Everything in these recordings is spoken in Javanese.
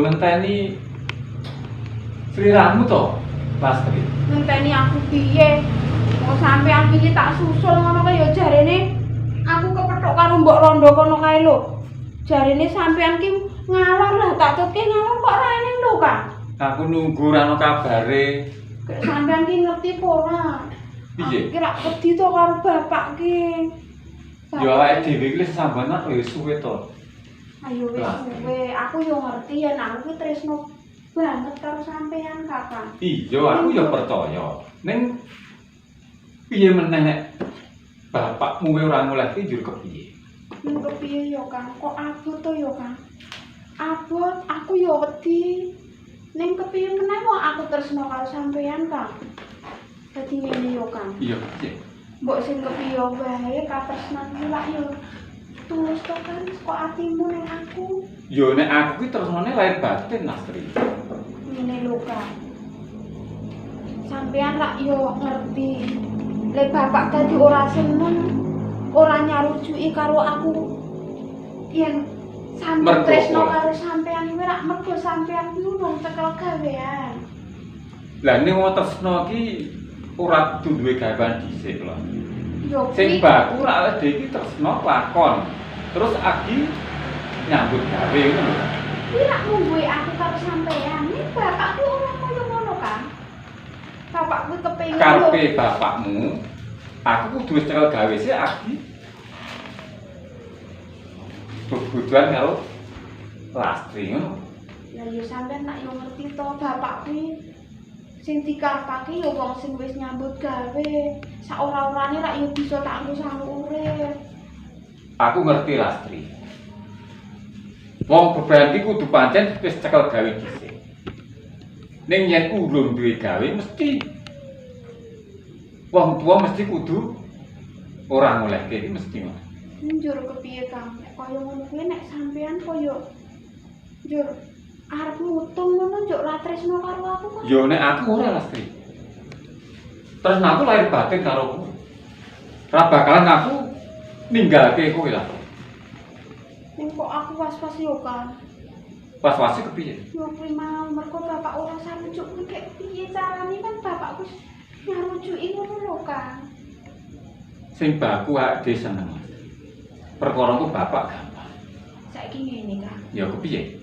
ngenteni sliramu to, Lastri. Ngenteni aku piye? Mau sampean iki tak susul ngono kae ya jarene aku kepethuk karo mbok rondo kono kae lho. Jarene sampean ki ngalor lah tak tutke ngalor kok ra eneng lho, Kang. Aku nunggu ora ono kabare. Kek sampean ki ngerti apa ora? Piye? Ki ra wedi to karo bapak ki. Yo awake dhewe iki sesambanan wis suwe to. Ayo wis suwe, aku yo ngerti yen aku ki tresno banget karo sampean, Kakang. Iya, aku yo percaya. Ning piye meneh nek bapakmu ora ngolehke njur kepiye? Ning kepiye yo, Kang? Kok abot to yo, Kang? Abot, aku yo wedi. Ning kepiye meneh wong aku tresno karo sampean, Kang. Dadi ngene yo, Kang. Iya, piye? Mbok sing kepiye wae katresnan iki lak yo tulus to kan kok atimu ning aku. Yo nek aku ki tresnane lahir batin, Lastri. Ngene lho, Kang. Sampean lak yo ngerti. Lek bapak dadi ora seneng, ora nyarujuki karo aku. Yen sampeyan Mergo tresno apa? karo sampean kuwi rak mergo sampean kuwi urung tekel gawean. Lah ning wong tresno ki ora kudu duwe gawean dhisik lho. Yo Sing kuwi baku rak dhewe iki tresno lakon. Terus agi nyambut gawe ngono lho. kuwi rak ngungguhi aku karo sampean. Iki bapak kuwi ora koyo ngono, Kang. Bapak kuwi kepengin Karepe bapakmu, aku kudu wis cekel gawe sik agi. Kebutuhan karo Lastri ngono. Ya yo sampean nak yo ngerti to bapak kuwi sing dikarepake yo wong sing wis nyambut gawe. Sak ora-orane rak yo bisa tak nggo sang urip. Aku ngerti Lastri. Wong beban iki kudu pancen wis cekel gawe dhisik. Ning yen urung duwe gawe mesti wong tua mesti kudu ora ngolehke iki mesti ngono. Njur kepiye, Kang? Kaya ngono kuwi nek sampean kaya njur arep mutung ngono njur ra tresno karo aku kok. Yo nek aku ora Lastri. Terus aku lahir batin karo kowe. Ora bakalan aku ninggalke kowe lah. Ning kok aku was-was yo, Kang. Pas-wasi kepiye? Yo kuwi mau mergo bapak ora sarujuk kuwi kek piye carane kan bapak wis nyarujuki ngono lho, Kang. Sing baku awake dhewe seneng. Perkara ku bapak gampang. Saiki ngene, Kang. Ya kepiye?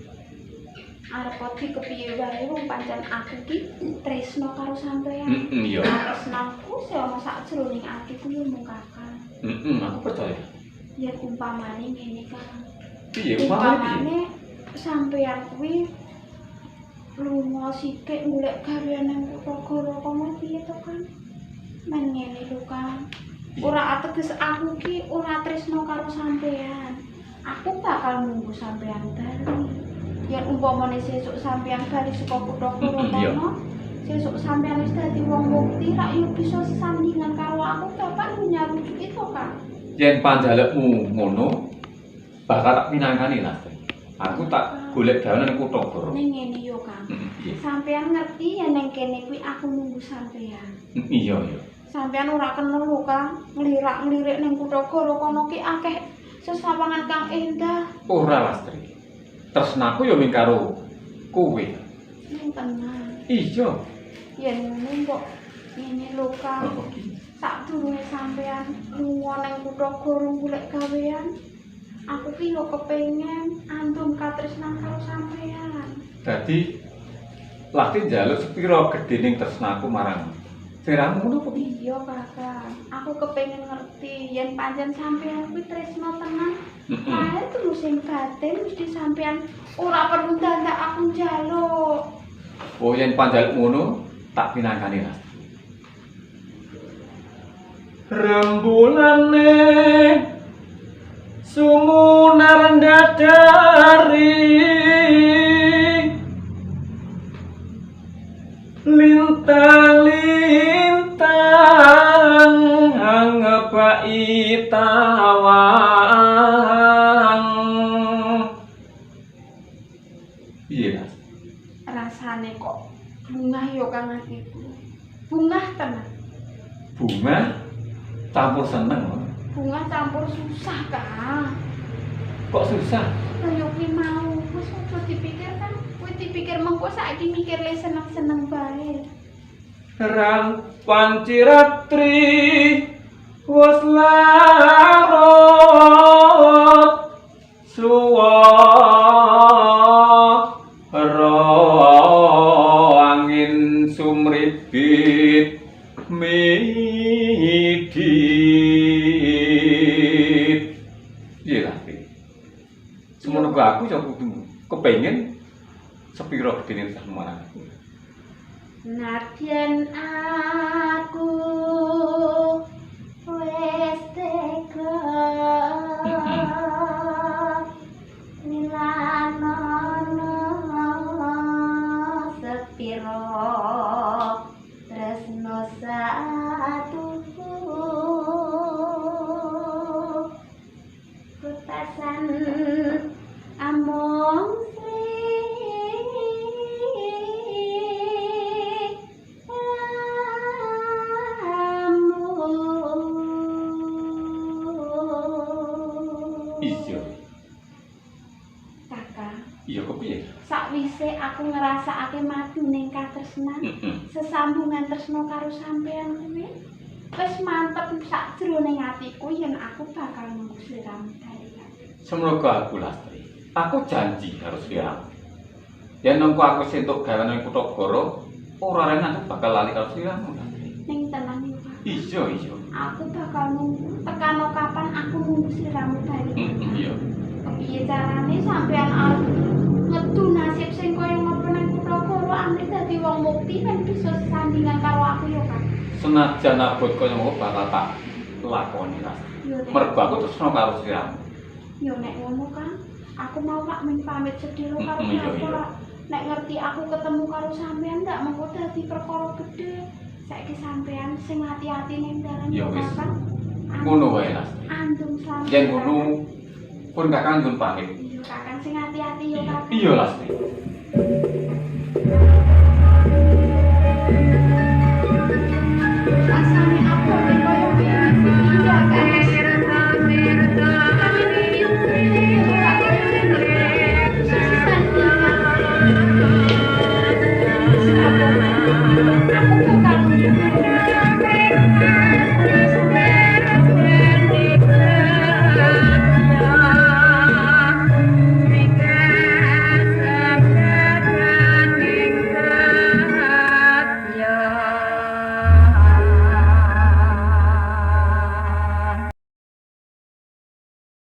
Arep kopi kepiye wae wong pancen aku ki tresno karo sampean. Iya. Tresnaku sing ana sak jroning atiku yo mung Kakang. Aku percaya. Yen umpamane ngene, Kang. Piye umpamane piye? Umpamane sampean kuwi lunga sithik golek gawean nang kutha kono piye to, Kang? Men ngene lho, Kang. Ora ateges aku ki ora tresno karo sampean. Aku bakal nunggu sampean bali. Yen umpamane sesuk sampean bali saka kutha kono, sesuk sampean wis dadi wong mukti, rak yo bisa sesandingan karo aku bapak nyarujuki to, Kang. Yen panjalukmu ngono, bakal tak pinangkani Lastri. Aku tak golek gawe nang kutha Goro. Ning ngene yo, Kang. Piye? Sampean ngerti yen nang kene kuwi aku nunggu sampean. Iya, iya. Sampean ora kenal lho, Kang. Nglirak-nglirik ning kutha Goro kono ki akeh sesawangan kang endah. Ora Lastri. Tresnaku yo ming karo kowe. Ning tenan. Iya. Yen ngono kok ngene lho, Kang. Apa ki? Sadurunge sampean lunga nang kutha Goro golek gawean, aku ki yo kepengin andum katresnan karo sampean. Dadi Lastri njaluk sepira gedening tresnaku marang Veramu ngono apa piye? Iya, Kakang. Aku kepengin ngerti yen pancen sampean kuwi tresno tenan. Lahir terus sing batin mesti sampean ora perlu dandak aku njaluk. Oh yen panjaluk ngono tak pinangkani Lastri. Rembulane sumunar dadari lintang-lintang angepai tawang. Piye, Mas? Rasane kok bungah yo Kang atiku. Bungah tenan. Bunga campur seneng loh. Bunga campur susah, Kang. Kok susah? Kaya kuwi mau wis aja dipikir kan kuwi kok saiki mikir le seneng-seneng bae. Rang panciratri wis larut suwara angin sumribit midit. Iya lah. Semono aku yo kudu kepengin sepiro gedene semono. Nadyan aku wis tega milanono sepiro tresno satuku kutasan among Iya kepiye? Sakwise aku ngrasakake madu ning katresnan, sesambungan tresno karo sampean kuwi wis mantep sak jroning atiku yen aku bakal nunggu sliramu dalem. Semoga aku Lastri. Aku janji harus sliramu. Yen nengko aku sentuk gawe nang Kutagara, ora rene aku bakal lali karo sliramu Lastri. Ning tenan yo, Pak. Iya. Aku bakal nunggu tekano kapan aku nunggu sliramu bali. Iya. Kepiye carane sampean arep ngedu nasib sing kaya ngopo nang Kutagara amrih dadi wong mukti lan bisa sesandingan karo aku yo, Kak. Senajan abot kaya ngono bakal tak lakoni Lastri. Mergo aku tresno karo sliramu. Yo nek ngono kan, aku mau tak min pamit sedhela karo Iya. Bapak. Nek ngerti aku ketemu karo sampean ndak mengko dadi perkara gedhe. Saiki sampean sing hati-hati ning dalan Ya wis. Kakang. Ngono wae Lastri. Andung selamat. Yen ngono pun Kakang nyuwun pamit. Iya Kakang sing hati-hati yo Kakang. Iya Lastri.